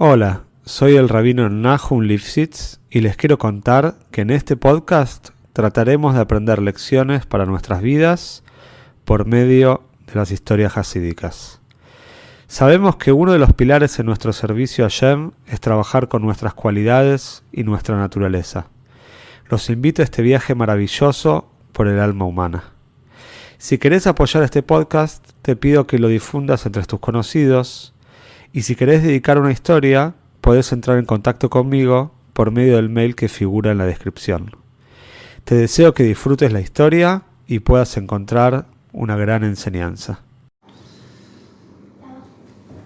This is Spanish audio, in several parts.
Hola, soy el rabino Nahum Lifshitz y les quiero contar que en este podcast trataremos de aprender lecciones para nuestras vidas por medio de las historias hasídicas. Sabemos que uno de los pilares en nuestro servicio a Hashem es trabajar con nuestras cualidades y nuestra naturaleza. Los invito a este viaje maravilloso por el alma humana. Si querés apoyar este podcast, te pido que lo difundas entre tus conocidos. Y si querés dedicar una historia, podés entrar en contacto conmigo por medio del mail que figura en la descripción. Te deseo que disfrutes la historia y puedas encontrar una gran enseñanza.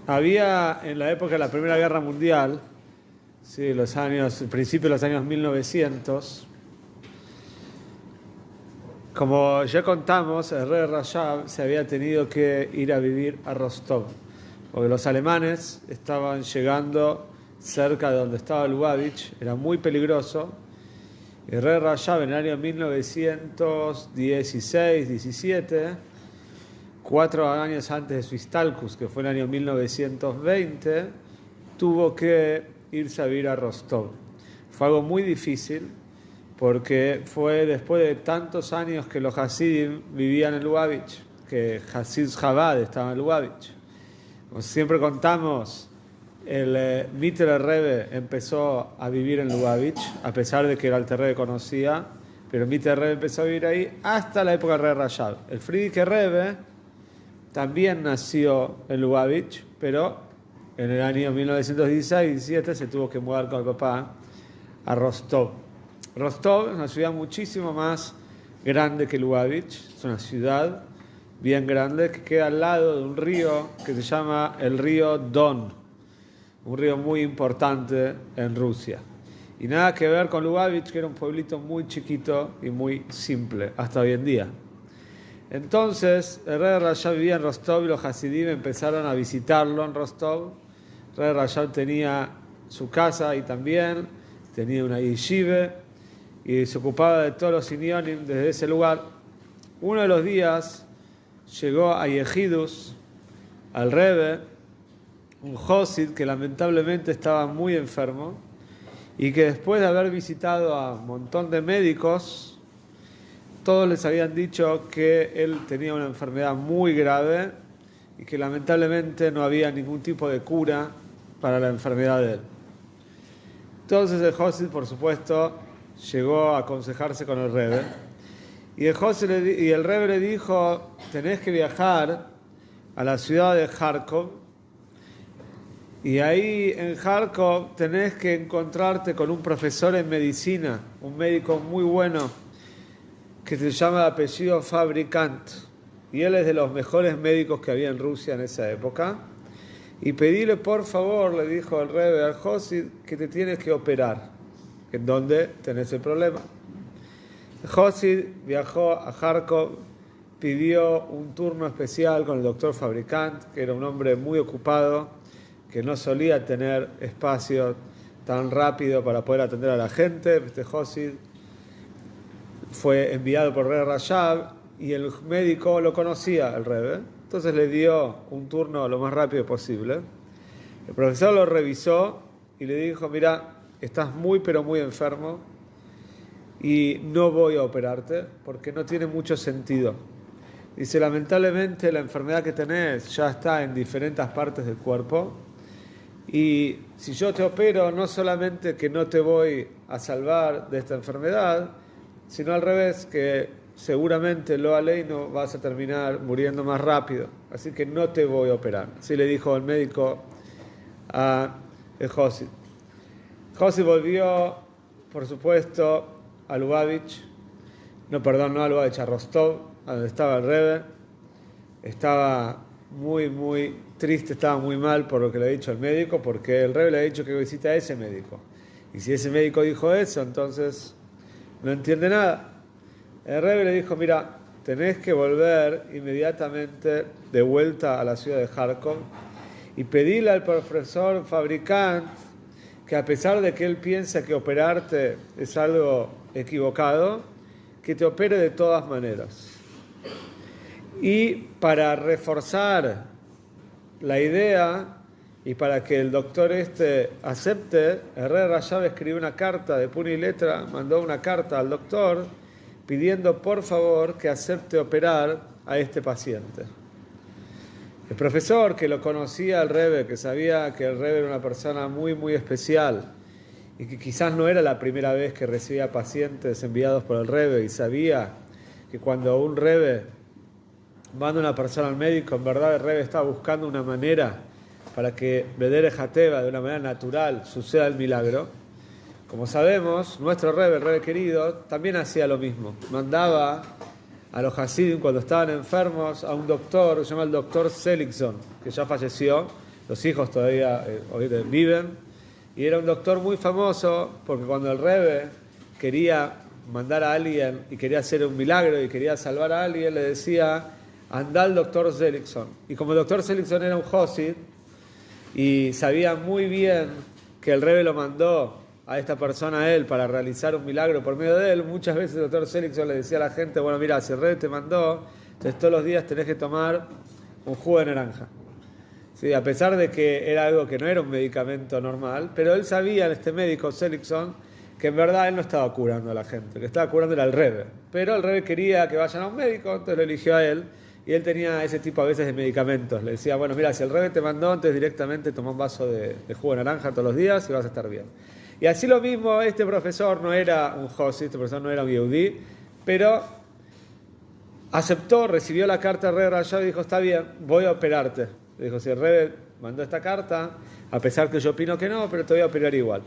Había en la época de la Primera Guerra Mundial, el principio de los años 1900, como ya contamos, el rey Rajab se había tenido que ir a vivir a Rostov, porque los alemanes estaban llegando cerca de donde estaba Lubavitch, era muy peligroso. El rey Rajab en el año 1916-17, 4 años antes de su Istalkus, que fue en el año 1920, tuvo que irse a vivir a Rostov. Fue algo muy difícil, porque fue después de tantos años que los Hasidim vivían en Lubavitch, que Hasid Chabad estaba en Lubavitch. Como siempre contamos, el Mitter Rebbe empezó a vivir en Lubavitch, a pesar de que el Alter Rebbe conocía, pero Mitter Rebbe empezó a vivir ahí hasta la época del rey Rajab. El Frierdiker Rebbe también nació en Lubavitch, pero en el año 1916-17 se tuvo que mudar con el papá a Rostov. Rostov es una ciudad muchísimo más grande que Lubavitch, es una ciudad bien grande que queda al lado de un río que se llama el río Don, un río muy importante en Rusia. Y nada que ver con Lubavitch, que era un pueblito muy chiquito y muy simple, hasta hoy en día. Entonces, el rey Rajab vivía en Rostov y los Hasidim empezaron a visitarlo en Rostov. El rey Rajab tenía su casa ahí también, tenía una yeshiva y se ocupaba de todos los inyonim desde ese lugar. Uno de los días llegó a Yehidus, al Rebbe, un Josid que lamentablemente estaba muy enfermo y que después de haber visitado a un montón de médicos, todos les habían dicho que él tenía una enfermedad muy grave y que lamentablemente no había ningún tipo de cura para la enfermedad de él. Entonces el Josid, por supuesto, llegó a aconsejarse con el Rebbe. Y el Rebbe le dijo: tenés que viajar a la ciudad de Kharkov, y ahí en Kharkov tenés que encontrarte con un profesor en medicina, un médico muy bueno, que se llama de apellido Fabricant, y él es de los mejores médicos que había en Rusia en esa época, y pedile por favor, le dijo el Rebbe al Josid, que te tienes que operar, en donde tenés el problema. Josid viajó a Kharkov, pidió un turno especial con el doctor Fabricant, que era un hombre muy ocupado, que no solía tener espacio tan rápido para poder atender a la gente. Este Josid fue enviado por Rey Rajab y el médico lo conocía, el Rebbe, entonces le dio un turno lo más rápido posible. El profesor lo revisó y le dijo: mira, estás muy pero muy enfermo y no voy a operarte porque no tiene mucho sentido. Dice: lamentablemente la enfermedad que tenés ya está en diferentes partes del cuerpo, y si yo te opero, no solamente que no te voy a salvar de esta enfermedad, sino al revés, que seguramente lo aleino vas a terminar muriendo más rápido, así que no te voy a operar. Así le dijo el médico a el Josid. Josid volvió, por supuesto, a Lubavitch, no a Lubavitch, a Rostov, a donde estaba el Rebbe. Estaba muy triste, estaba muy mal por lo que le ha dicho el médico, porque el Rebbe le ha dicho que visita a ese médico. Y si ese médico dijo eso, entonces no entiende nada. El Rebbe le dijo: mira, tenés que volver inmediatamente de vuelta a la ciudad de Kharkov y pedirle al profesor Fabricant que, a pesar de que él piensa que operarte es algo equivocado, que te opere de todas maneras. Y para reforzar la idea, y para que el doctor acepte, el rey Rajab escribió una carta de puño y letra, mandó una carta al doctor pidiendo por favor que acepte operar a este paciente. El profesor, que lo conocía al Rebbe, que sabía que el Rebbe era una persona muy, muy especial y que quizás no era la primera vez que recibía pacientes enviados por el Rebbe, y sabía que cuando un Rebbe manda una persona al médico, en verdad el Rebbe está buscando una manera para que Bedere Jateva, de una manera natural, suceda el milagro. Como sabemos, nuestro Rebbe, el Rebbe querido, también hacía lo mismo. Mandaba a los Hasidim, cuando estaban enfermos, a un doctor, se llama el doctor Seligson, que ya falleció, los hijos todavía viven, y era un doctor muy famoso, porque cuando el Rebbe quería mandar a alguien y quería hacer un milagro y quería salvar a alguien, le decía, anda al doctor Seligson. Y como el doctor Seligson era un Hasid, y sabía muy bien que el Rebbe lo mandó a esta persona a él para realizar un milagro por medio de él, muchas veces el doctor Seligson le decía a la gente, bueno, mira, si el Rebbe te mandó, entonces todos los días tenés que tomar un jugo de naranja. Sí, a pesar de que era algo que no era un medicamento normal, pero él sabía, este médico Seligson, que en verdad él no estaba curando a la gente, que estaba curando era el Rebbe. Pero el Rebbe quería que vayan a un médico, entonces lo eligió a él. Y él tenía ese tipo a veces de medicamentos. Le decía, bueno, mira, si el Rebbe te mandó, entonces directamente toma un vaso de jugo de naranja todos los días y vas a estar bien. Y así lo mismo, este profesor no era un Josi, este profesor no era un Yehudí, pero aceptó, recibió la carta del Rebbe Rajab y dijo, está bien, voy a operarte. Le dijo, si el Rebbe mandó esta carta, a pesar que yo opino que no, pero te voy a operar igual.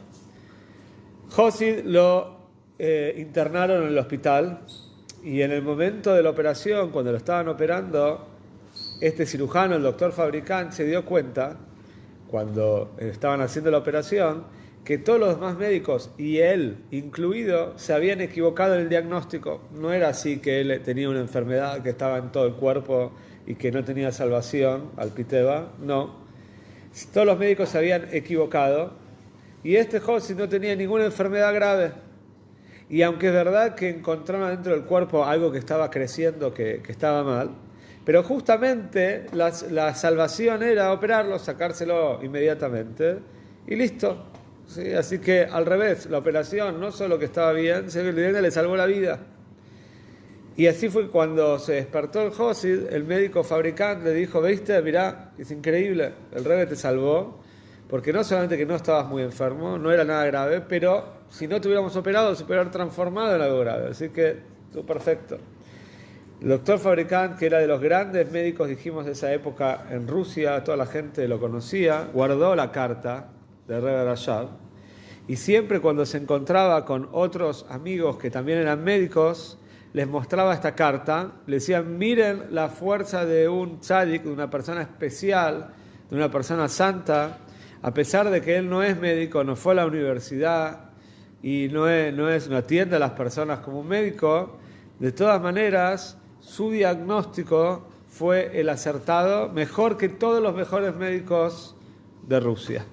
Josi lo internaron en el hospital. Y en el momento de la operación, cuando lo estaban operando, este cirujano, el doctor Fabricant, se dio cuenta, cuando estaban haciendo la operación, que todos los demás médicos, y él incluido, se habían equivocado en el diagnóstico. No era así que él tenía una enfermedad que estaba en todo el cuerpo y que no tenía salvación, al piteva, no. Todos los médicos se habían equivocado, y este Josi no tenía ninguna enfermedad grave. Y aunque es verdad que encontraron dentro del cuerpo algo que estaba creciendo, que estaba mal, pero justamente la salvación era operarlo, sacárselo inmediatamente y listo. ¿Sí? Así que al revés, la operación no solo que estaba bien, sino que le salvó la vida. Y así fue cuando se despertó el Josid, el médico Fabricant le dijo, ¿viste? Mirá, es increíble, el Rebbe te salvó. Porque no solamente que no estabas muy enfermo, no era nada grave, pero si no te hubiéramos operado, se puede haber transformado en algo grave. Así que, tú perfecto. El doctor Fabricant, que era de los grandes médicos, dijimos, de esa época en Rusia, toda la gente lo conocía, guardó la carta de Rebbe Rajab. Y siempre cuando se encontraba con otros amigos que también eran médicos, les mostraba esta carta, le decían, miren la fuerza de un tzadik, de una persona especial, de una persona santa, a pesar de que él no es médico, no fue a la universidad y no atiende a las personas como un médico, de todas maneras, su diagnóstico fue el acertado, mejor que todos los mejores médicos de Rusia.